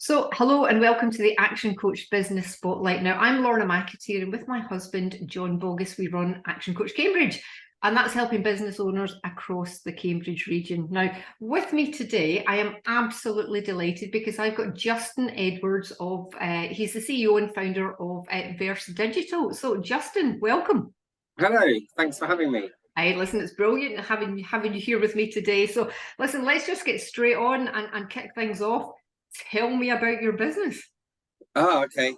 So, hello and welcome to the Action Coach Business Spotlight. Now, I'm Lorna McAtear, and with my husband, John Bogus, we run Action Coach Cambridge, and that's helping business owners across the Cambridge region. Now, with me today, I am absolutely delighted because I've got Justin Edwards of, he's the CEO and founder of Verse Digital. So, Justin, welcome. Hello, thanks for having me. Hey, listen, it's brilliant having you here with me today. So, listen, let's just get straight on and kick things off. Tell me about your business. Oh, okay.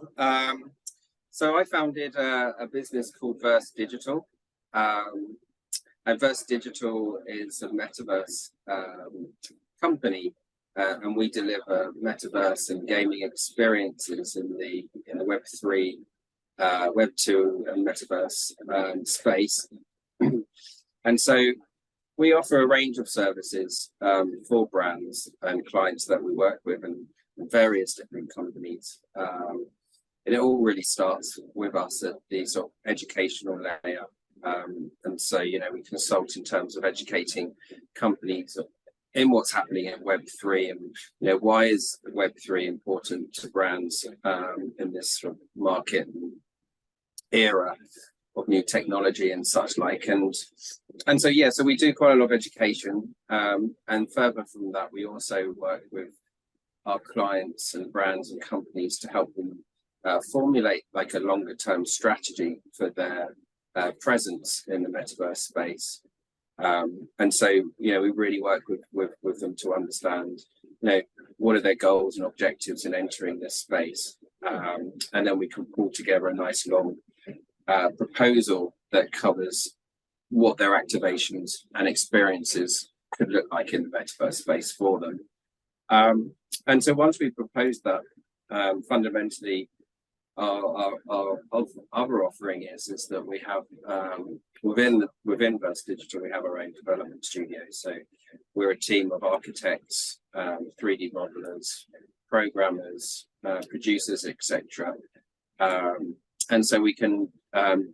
So I founded a business called Verse Digital. And Verse Digital is a metaverse company, and we deliver metaverse and gaming experiences in the Web3, Web2, and metaverse space. And so we offer a range of services for brands and clients that we work with and various different companies. And it all really starts with us at the sort of educational layer. And so, we consult in terms of educating companies in what's happening in Web3 and, why is Web3 important to brands in this sort of market era of new technology and such like, and so we do quite a lot of education, and further from that we also work with our clients and brands and companies to help them formulate like a longer term strategy for their presence in the metaverse space, and so we really work with them to understand what are their goals and objectives in entering this space, and then we can pull together a nice long proposal that covers what their activations and experiences could look like in the metaverse space for them. And so once we propose that, fundamentally our other offering is that we have within Verse Digital we have our own development studio. So we're a team of architects, 3D modelers, programmers, producers, etc. And so we can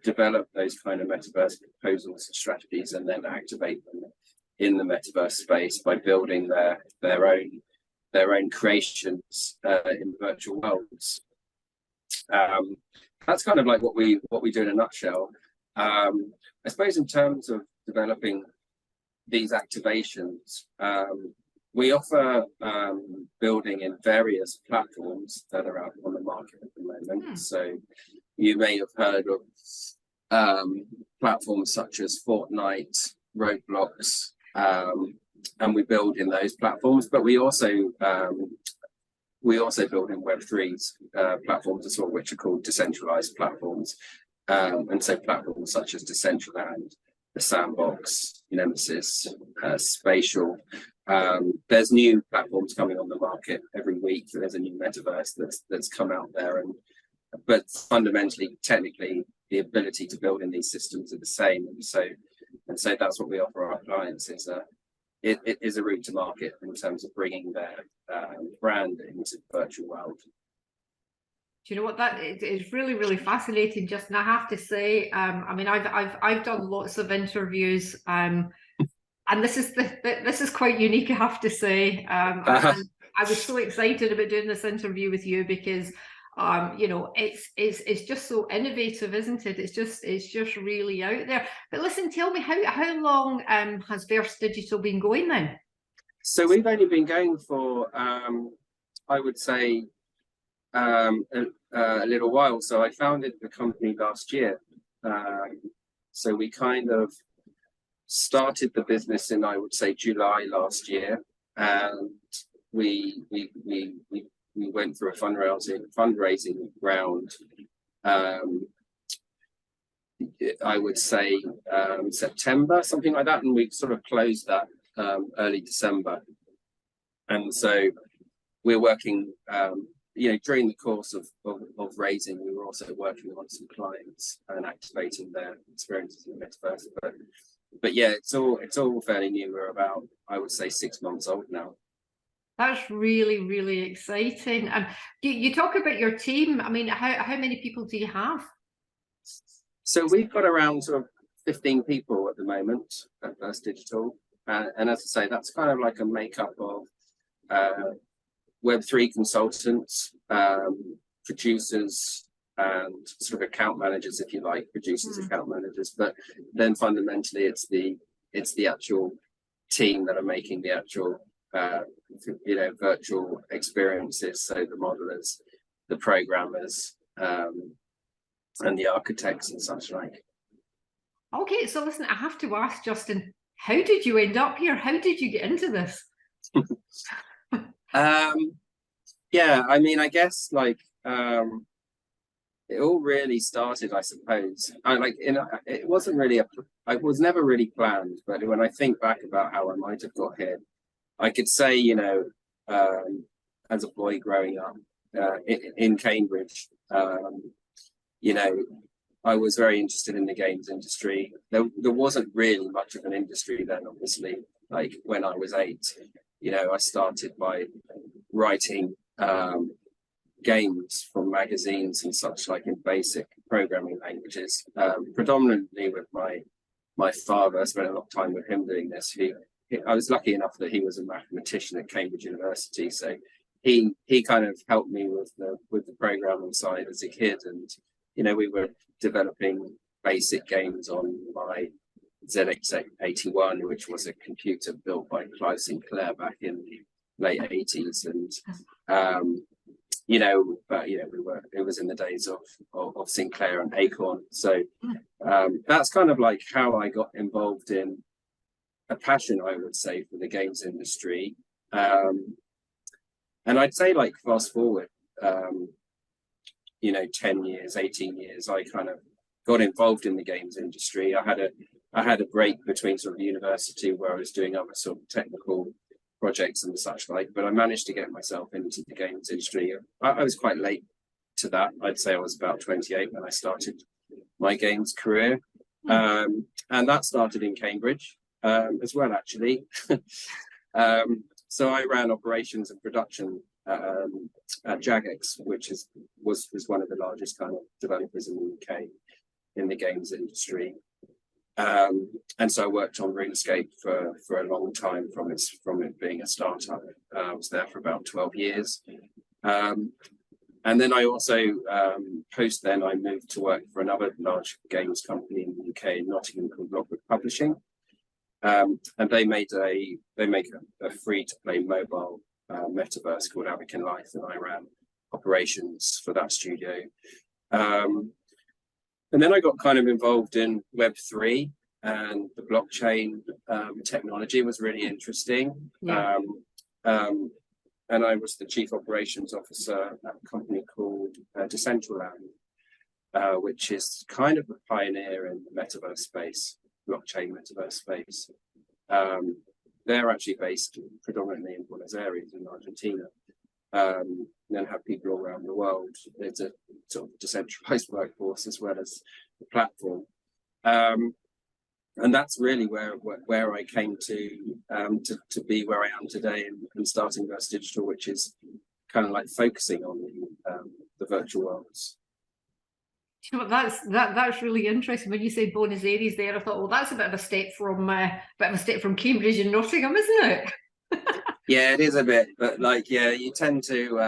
develop those kind of metaverse proposals and strategies and then activate them in the metaverse space by building their own creations in virtual worlds. That's kind of like what we do in a nutshell. I suppose in terms of developing these activations, we offer building in various platforms that are out on the market at the moment. So you may have heard of platforms such as Fortnite, Roblox, and we build in those platforms, but we also build in Web3's platforms as well, which are called decentralized platforms. And so platforms such as Decentraland, the Sandbox, Nemesis, Spatial. There's new platforms coming on the market every week. There's a new metaverse that's come out there, but fundamentally, technically, the ability to build in these systems are the same. And so that's what we offer our clients it is a route to market in terms of bringing their brand into the virtual world. Do you know what, that is really, really fascinating, Justin. I have to say, I mean, I've done lots of interviews, and this is quite unique, I have to say. And I was so excited about doing this interview with you because it's just so innovative, isn't it? It's just really out there. But listen, tell me, how long has Verse Digital been going then? So we've only been going for I would say a little while. So I founded the company last year. So we kind of started the business in, I would say, July last year, and we went through a fundraising round, I would say September, something like that, and we sort of closed that early December. And so we're working, during the course of raising, we were also working on some clients and activating their experiences in the metaverse. But yeah, it's all fairly new. We're about, I would say, 6 months old now. That's really, really exciting. And you talk about your team. I mean, how many people do you have? So we've got around sort of 15 people at the moment at Verse Digital. And as I say, that's kind of like a makeup of Web3 consultants, producers, and sort of account managers, if you like, producers, account managers. But then fundamentally, it's the actual team that are making the actual virtual experiences. So the modelers, the programmers, and the architects and such like. Okay, so listen, I have to ask, Justin, how did you end up here? How did you get into this? Yeah, I mean, I guess like it all really started, I suppose. It wasn't really I was never really planned, but when I think back about how I might have got here, I could say, as a boy growing up in Cambridge, I was very interested in the games industry. There wasn't really much of an industry then, obviously. Like when I was 8, I started by writing games from magazines and such like in basic programming languages, predominantly with my father. I spent a lot of time with him doing this. I was lucky enough that he was a mathematician at Cambridge University, so he kind of helped me with the programming side as a kid, and we were developing basic games on my ZX81, which was a computer built by Clive Sinclair back in the late 80s, and it was in the days of Sinclair and Acorn. So that's kind of like how I got involved in a passion, I would say, for the games industry. And I'd say, like, fast forward 10 years, 18 years, I kind of got involved in the games industry. I had a break between sort of university where I was doing other sort of technical projects and such like, but I managed to get myself into the games industry. I was quite late to that. I'd say I was about 28 when I started my games career. And that started in Cambridge as well, actually. So I ran operations and production at Jagex, which was one of the largest kind of developers in the UK in the games industry. And so I worked on RuneScape for a long time from it being a startup. I was there for about 12 years. And then I also, post then, I moved to work for another large games company in the UK in Nottingham called Rockwood Publishing. And they make a free-to-play mobile metaverse called Abacan Life, and I ran operations for that studio. And then I got kind of involved in Web3, and the blockchain technology was really interesting. Yeah. And I was the chief operations officer at a company called Decentraland, which is kind of a pioneer in the metaverse space, blockchain metaverse space. They're actually based predominantly in Buenos Aires in Argentina, and then have people all around the world. It's a sort of decentralized workforce as well as the platform. And that's really where I came to be where I am today and starting Verse Digital, which is kind of like focusing on the virtual worlds. You know, that's really interesting. When you say Buenos Aires there, I thought, well, that's a bit of a step from Cambridge and Nottingham, isn't it? Yeah, it is a bit, but like, yeah, you tend to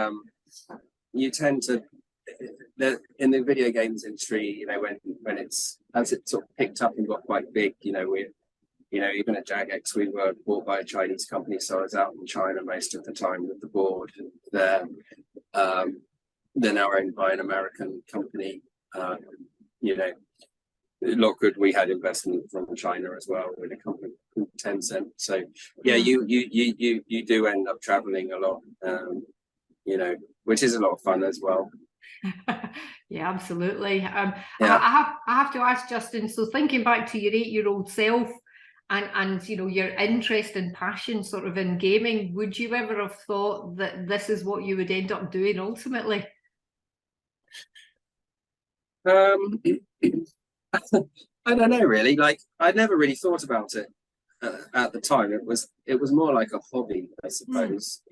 in the video games industry, when it's, as it sort of picked up and got quite big, even at Jagex, we were bought by a Chinese company, so I was out in China most of the time with the board there. They're now owned by an American company. Lockwood, we had investment from China as well with a company called Tencent. So yeah, you do end up traveling a lot, which is a lot of fun as well. Yeah, absolutely. Yeah. I have to ask, Justin, so thinking back to your 8-year-old self and your interest and passion sort of in gaming, would you ever have thought that this is what you would end up doing ultimately? I don't know, really. Like, I never really thought about it at the time. It was more like a hobby, I suppose.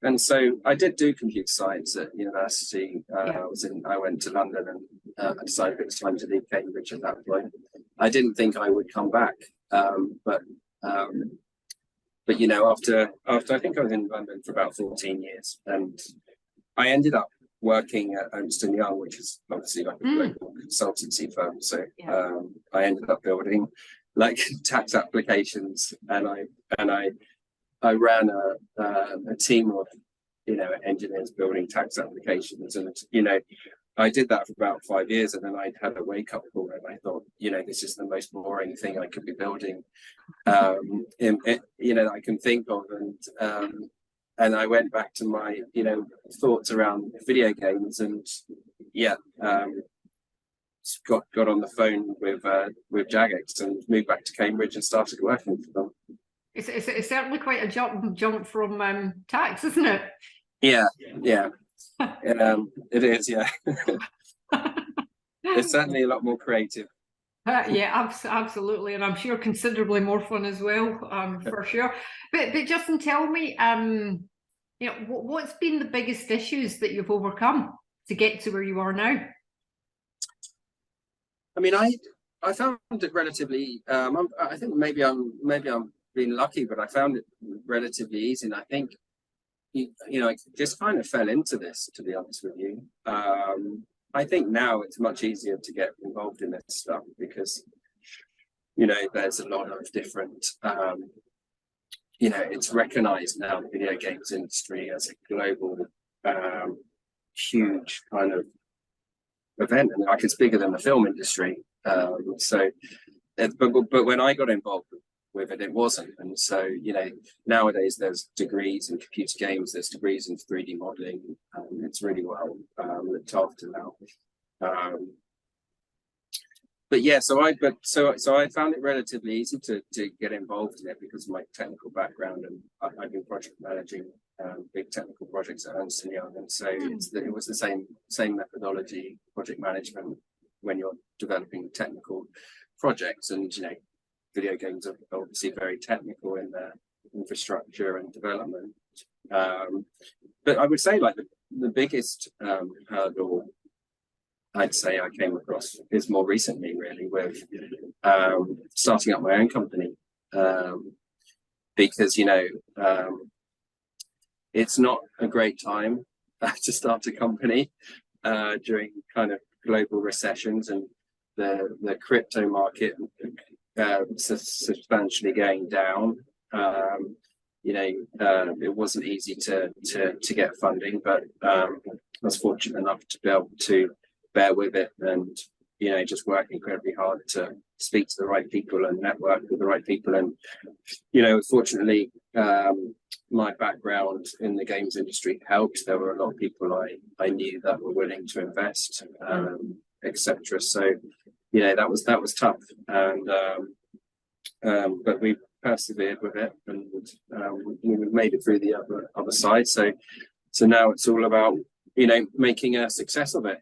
And so I did do computer science at university. I went to London, and I decided it was time to leave Cambridge at that point. I didn't think I would come back, but but you know, after I think I was in London for about 14 years, and I ended up working at Ernst & Young, which is obviously like a global consultancy firm. So I ended up building like tax applications, and I ran a team of, you know, engineers building tax applications, and you know, I did that for about 5 years, and then I had a wake up call, and I thought, you know, this is the most boring thing I could be building, you know, I can think of, and I went back to my, you know, thoughts around video games, and yeah, got on the phone with Jagex and moved back to Cambridge and started working for them. It's certainly quite a jump from tax, isn't it? Yeah. It is, yeah. It's certainly a lot more creative. Yeah, absolutely, and I'm sure considerably more fun as well, for sure. But Justin, tell me, you know, what's been the biggest issues that you've overcome to get to where you are now? I mean, I found it relatively. I think maybe I'm being lucky, but I found it relatively easy, and I think, you know, I just kind of fell into this, to be honest with you. I think now it's much easier to get involved in this stuff because, you know, there's a lot of different, you know, it's recognized now, the video games industry, as a global, huge kind of event, and like it's bigger than the film industry. But when I got involved with it, it wasn't. And so, you know, nowadays there's degrees in computer games, there's degrees in 3D modeling. It's really well looked after now. But yeah, so I found it relatively easy to get involved in it because of my technical background, and I've been project managing big technical projects at Ernst & Young, and so it was the same methodology, project management, when you're developing technical projects. And you know, video games are obviously very technical in their infrastructure and development. But I would say, like, the biggest hurdle I'd say I came across is more recently, really, with starting up my own company. Because, you know, it's not a great time to start a company during kind of global recessions, and the crypto market substantially going down. You know, it wasn't easy to get funding, but I was fortunate enough to be able to bear with it, and you know, just work incredibly hard to speak to the right people and network with the right people. And you know, fortunately, my background in the games industry helped. There were a lot of people I knew that were willing to invest, etc. So you know, that was tough, and but we persevered with it, and we made it through the other side. So now it's all about, you know, making a success of it.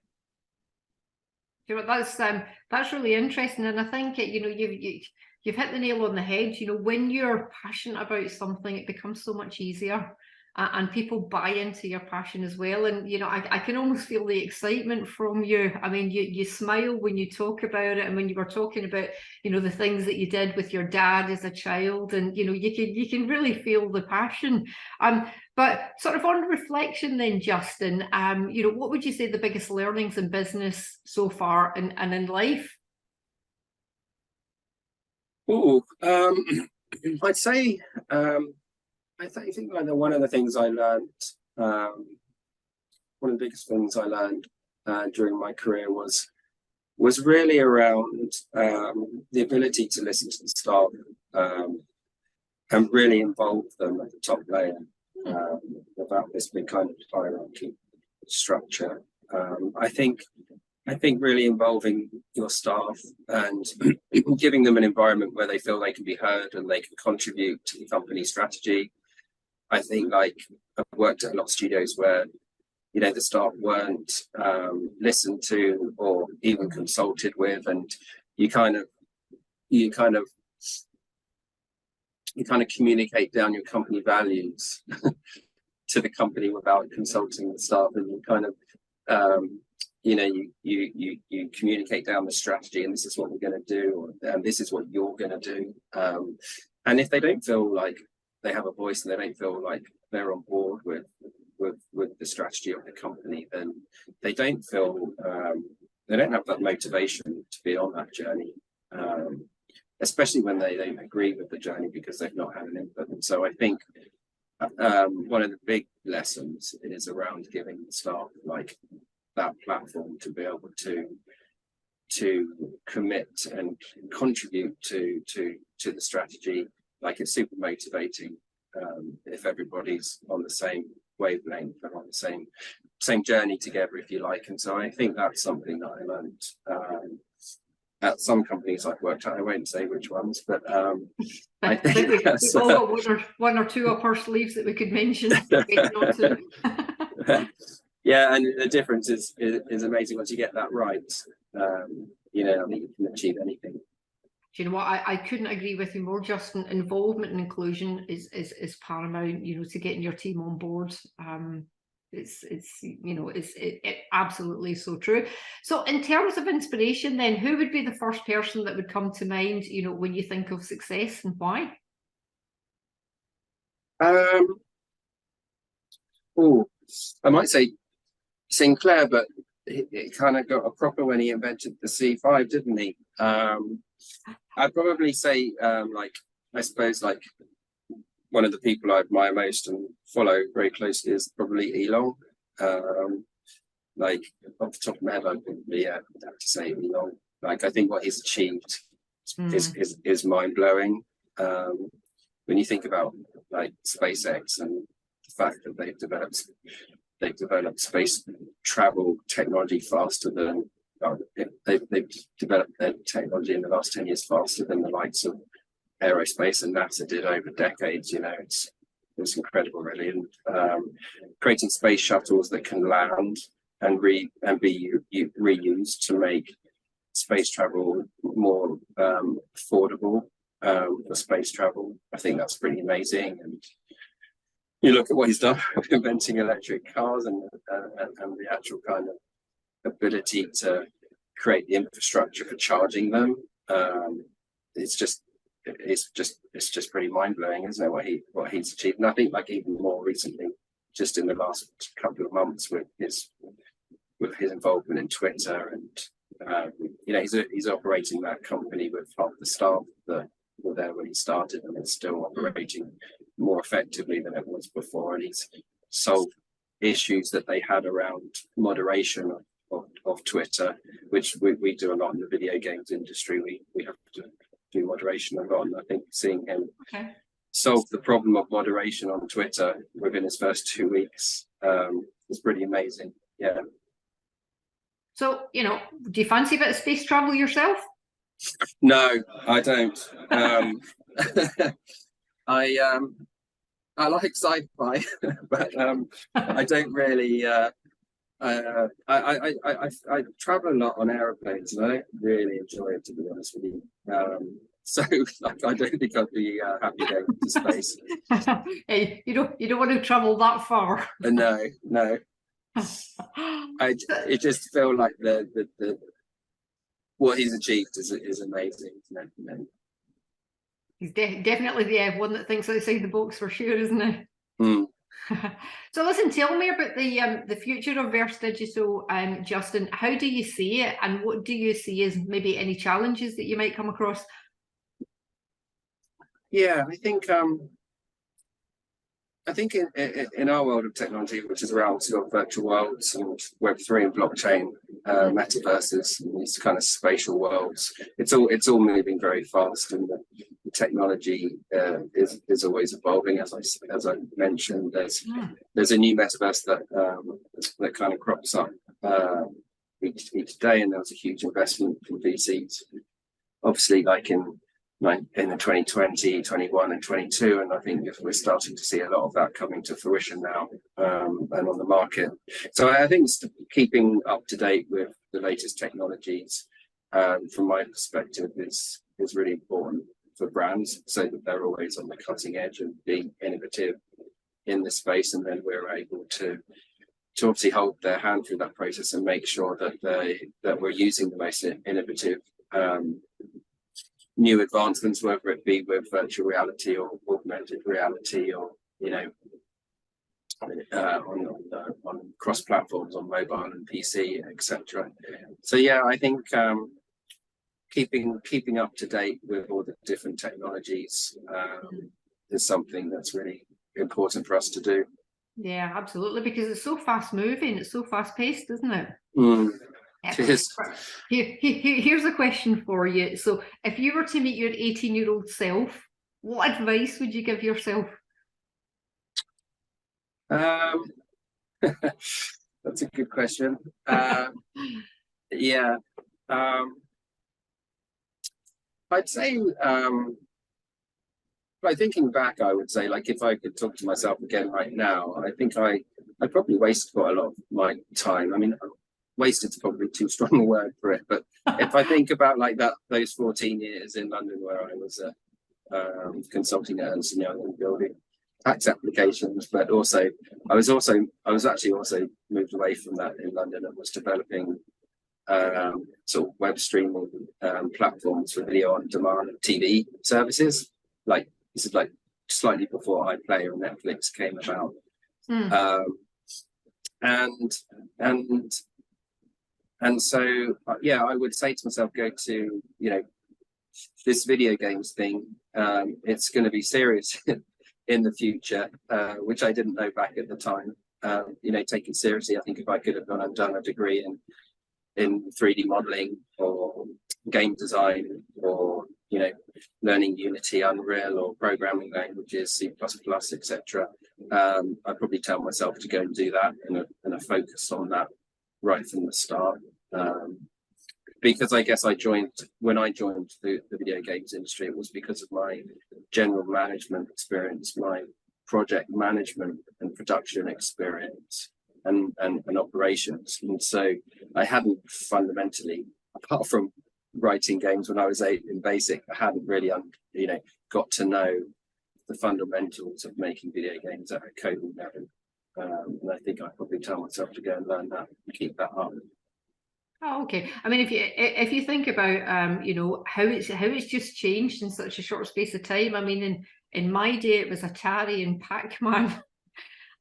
You know, that's really interesting, and I think you know, you've hit the nail on the head. You know, when you're passionate about something, it becomes so much easier, and people buy into your passion as well. And you know, I can almost feel the excitement from you. I mean, you smile when you talk about it, and when you were talking about, you know, the things that you did with your dad as a child, and you know, you can really feel the passion. But sort of on reflection then, Justin, you know, what would you say the biggest learnings in business so far and in life? Oh, I'd say I think like one of the things I learned, one of the biggest things I learned during my career was really around the ability to listen to the staff and really involve them at the top layer, without this big kind of hierarchy structure. I think really involving your staff and giving them an environment where they feel they can be heard and they can contribute to the company strategy. I think, like, I've worked at a lot of studios where, you know, the staff weren't listened to or even consulted with, and you kind of communicate down your company values to the company without consulting the staff, and you kind of you know, you communicate down the strategy, and this is what we're going to do, and this is what you're going to do. And if they don't feel like they have a voice and they don't feel like they're on board with the strategy of the company, then they don't feel they don't have that motivation to be on that journey, especially when they don't agree with the journey because they've not had an input. And so I think one of the big lessons is around giving the staff like that platform to be able to commit and contribute to the strategy. Like, it's super motivating if everybody's on the same wavelength and on the same journey together, if you like. And so I think that's something that I learned at some companies I've worked at. I won't say which ones, but I think we've all got one or two up our sleeves that we could mention. Yeah, and the difference is amazing once you get that right. You know, I think you can achieve anything. Do you know what? I couldn't agree with you more, Justin. Involvement and inclusion is paramount, you know, to getting your team on board. It's you know, it absolutely so true. So in terms of inspiration, then, who would be the first person that would come to mind, you know, when you think of success, and why? Oh, I might say Sinclair, but it kind of got a proper when he invented the C5, didn't he? I'd probably say, like, I suppose, like, one of the people I admire most and follow very closely is probably Elon. Like, off the top of my head, I'd probably have to say Elon. Like, I think what he's achieved is mind blowing. When you think about like SpaceX and the fact that they've developed space travel technology faster than they've developed their technology in the last 10 years faster than the likes of aerospace and NASA did over decades. You know, it's incredible, really. And creating space shuttles that can land and be reused to make space travel more affordable for space travel. I think that's pretty amazing. And you look at what he's done with inventing electric cars and the actual kind of ability to create the infrastructure for charging them. It's just pretty mind-blowing, isn't it, what he's achieved? And I think, like, even more recently, just in the last couple of months with his involvement in Twitter, and you know, he's operating that company with half the staff that were there when he started, and it's still operating more effectively than it was before. And he's solved issues that they had around moderation of Twitter, which we do a lot in the video games industry. We have to do moderation a lot, and I think seeing him solve the problem of moderation on Twitter within his first 2 weeks is pretty amazing. Yeah. So, you know, do you fancy a bit of space travel yourself? No, I don't. I like sci-fi, but I don't really. I travel a lot on aeroplanes, and I don't really enjoy it, to be honest with you. So like, I don't think I'd be happy going to space. Hey, you don't want to travel that far. No. It just feel like the what he's achieved is amazing, isn't it? He's definitely the one that thinks outside the box, for sure, isn't he? Mm. So listen, tell me about the future of Verse Digital, Justin. How do you see it, and what do you see as maybe any challenges that you might come across? Yeah, I think in our world of technology, which is around sort of virtual worlds and Web3 and blockchain, metaverses, and these kind of spatial worlds, it's all moving very fast, and the technology is always evolving. As I mentioned, there's a new metaverse that kind of crops up each day, and there was a huge investment from VCs, obviously, like in the 2020, 21 and 22, and I think we're starting to see a lot of that coming to fruition now, and on the market. So I think keeping up to date with the latest technologies, from my perspective, is really important for brands, so that they're always on the cutting edge and being innovative in the space, and then we're able to obviously hold their hand through that process and make sure that we're using the most innovative new advancements, whether it be with virtual reality or augmented reality, or on cross platforms, on mobile and PC, etc. So yeah, I think keeping up to date with all the different technologies is something that's really important for us to do. Yeah, absolutely, because it's so fast moving, it's so fast paced, isn't it? Here's a question for you. So if you were to meet your 18-year-old self, what advice would you give yourself? That's a good question. Yeah, I'd say, by thinking back, I would say, like, if I could talk to myself again right now, I think I probably wasted quite a lot of my time. I mean, wasted is probably too strong a word for it, but if I think about like those 14 years in London where I was consulting at Ernst & Young and building tax applications, but also I was actually also moved away from that in London and was developing sort of web streaming platforms for video on demand TV services. Like, this is like slightly before iPlayer and Netflix came about. And so yeah, I would say to myself, go to, you know, this video games thing, it's going to be serious in the future, which I didn't know back at the time. You know, take it seriously. I think if I could have gone and done a degree in 3D modeling or game design, or, you know, learning Unity, Unreal, or programming languages, C++, etc., I'd probably tell myself to go and do that and a focus on that right from the start. Because I guess when I joined the video games industry, it was because of my general management experience, my project management and production experience, and operations. And so I hadn't fundamentally, apart from writing games when I was 8 in BASIC, I hadn't really you know, got to know the fundamentals of making video games at a coding level. And I think I'd probably tell myself to go and learn that and keep that up. Oh, okay. I mean, if you think about you know, how it's just changed in such a short space of time. I mean, in my day it was Atari and Pac-Man,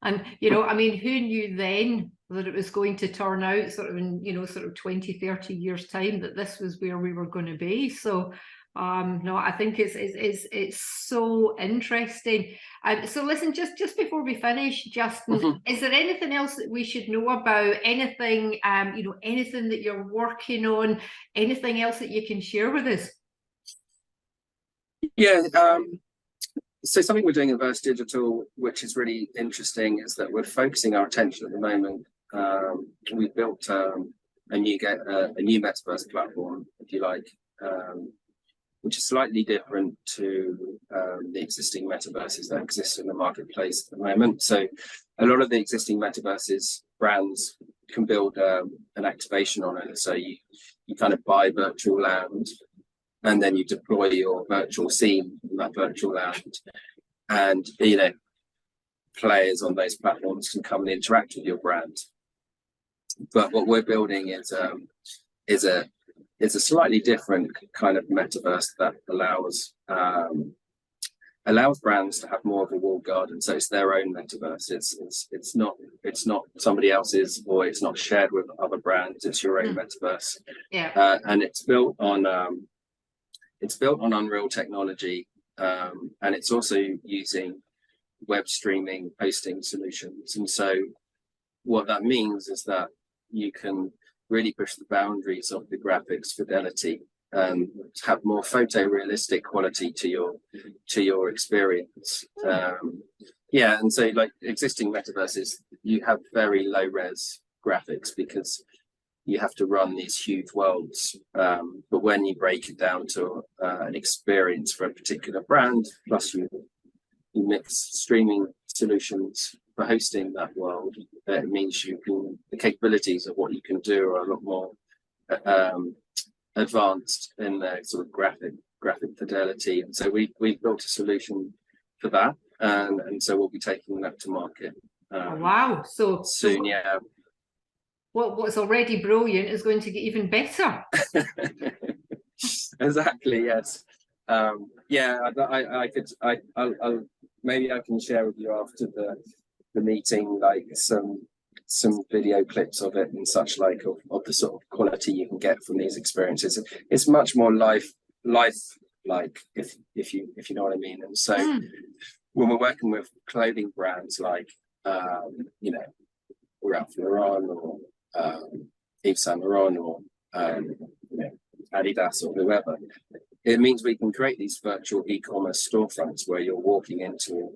and, you know, I mean, who knew then that it was going to turn out sort of in, you know, sort of 20, 30 years time that this was where we were going to be. So no, I think it's so interesting. So listen, just before we finish, Justin, is there anything else that we should know about? Anything, you know, anything that you're working on? Anything else that you can share with us? Yeah. So something we're doing at Verse Digital, which is really interesting, is that we're focusing our attention at the moment. We've built a new metaverse platform, if you like, which is slightly different to the existing metaverses that exist in the marketplace at the moment. So a lot of the existing metaverses, brands can build an activation on it. So you kind of buy virtual land, and then you deploy your virtual scene in that virtual land, and, you know, players on those platforms can come and interact with your brand. But what we're building is a slightly different kind of metaverse that allows brands to have more of a walled garden. So it's their own metaverse. It's not somebody else's, or it's not shared with other brands. It's your own metaverse. Yeah. And it's built on Unreal technology, and it's also using web streaming hosting solutions. And so what that means is that you can really push the boundaries of the graphics fidelity and have more photorealistic quality to your experience. Yeah, and so, like, existing metaverses, you have very low res graphics because you have to run these huge worlds, but when you break it down to an experience for a particular brand, plus you mix streaming solutions for hosting that world, it means the capabilities of what you can do are a lot more advanced in their sort of graphic fidelity. And so we've built a solution for that, and so we'll be taking that to market. Wow! So soon, yeah. What's already brilliant is going to get even better. Exactly, yes. Yeah, I'll maybe I can share with you after the meeting, like some video clips of it and such, like of the sort of quality you can get from these experiences. It's much more life like, if you know what I mean. And so when we're working with clothing brands like you know, Ralph Lauren or Yves Saint Laurent or you know, Adidas or whoever, it means we can create these virtual e-commerce storefronts where you're walking into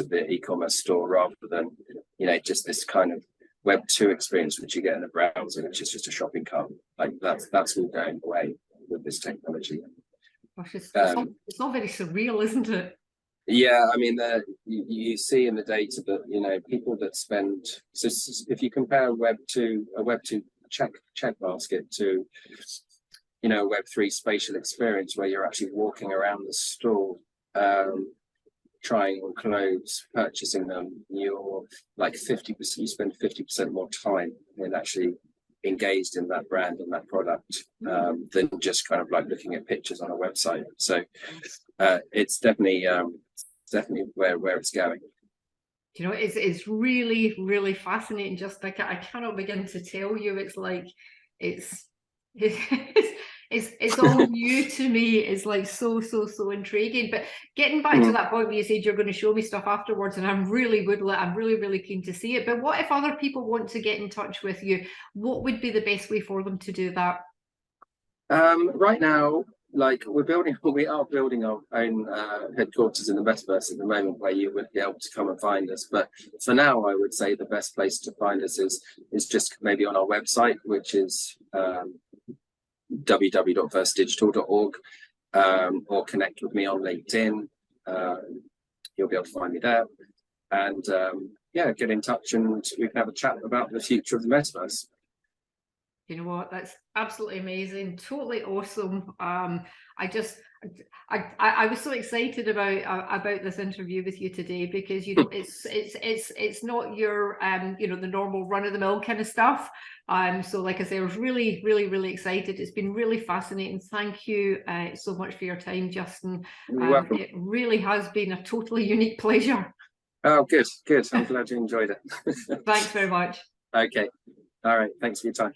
the e-commerce store, rather than, you know, just this kind of Web2 experience which you get in a browser, which is just a shopping cart. Like that's all going away with this technology. Gosh, it's not very surreal, isn't it? Yeah, I mean, you see in the data that, you know, people that spend, so if you compare a Web2 check basket to, you know, a Web3 spatial experience where you're actually walking around the store, trying on clothes, purchasing them, you're like 50%, you spend 50% more time in actually engaged in that brand and that product than just kind of like looking at pictures on a website. So it's definitely where it's going. You know, it's really, really fascinating. Just like, I cannot begin to tell you. It's like it's all new to me. It's like so intriguing. But getting back to that point where you said you're going to show me stuff afterwards, and I'm really keen to see it. But what if other people want to get in touch with you? What would be the best way for them to do that? Right now, like we are building our own headquarters in the metaverse at the moment, where you would be able to come and find us. But for now, I would say the best place to find us is just maybe on our website, which is www.versedigital.org, or connect with me on LinkedIn. You'll be able to find me there, and yeah, get in touch and we can have a chat about the future of the metaverse. You know what? That's absolutely amazing. Totally awesome. I was so excited about this interview with you today, because, you know, it's not your you know, the normal run of the mill kind of stuff. So like I say, I was really excited. It's been really fascinating. Thank you so much for your time, Justin. You're welcome. It really has been a totally unique pleasure. Oh, good. I'm glad you enjoyed it. Thanks very much. Okay. All right. Thanks for your time.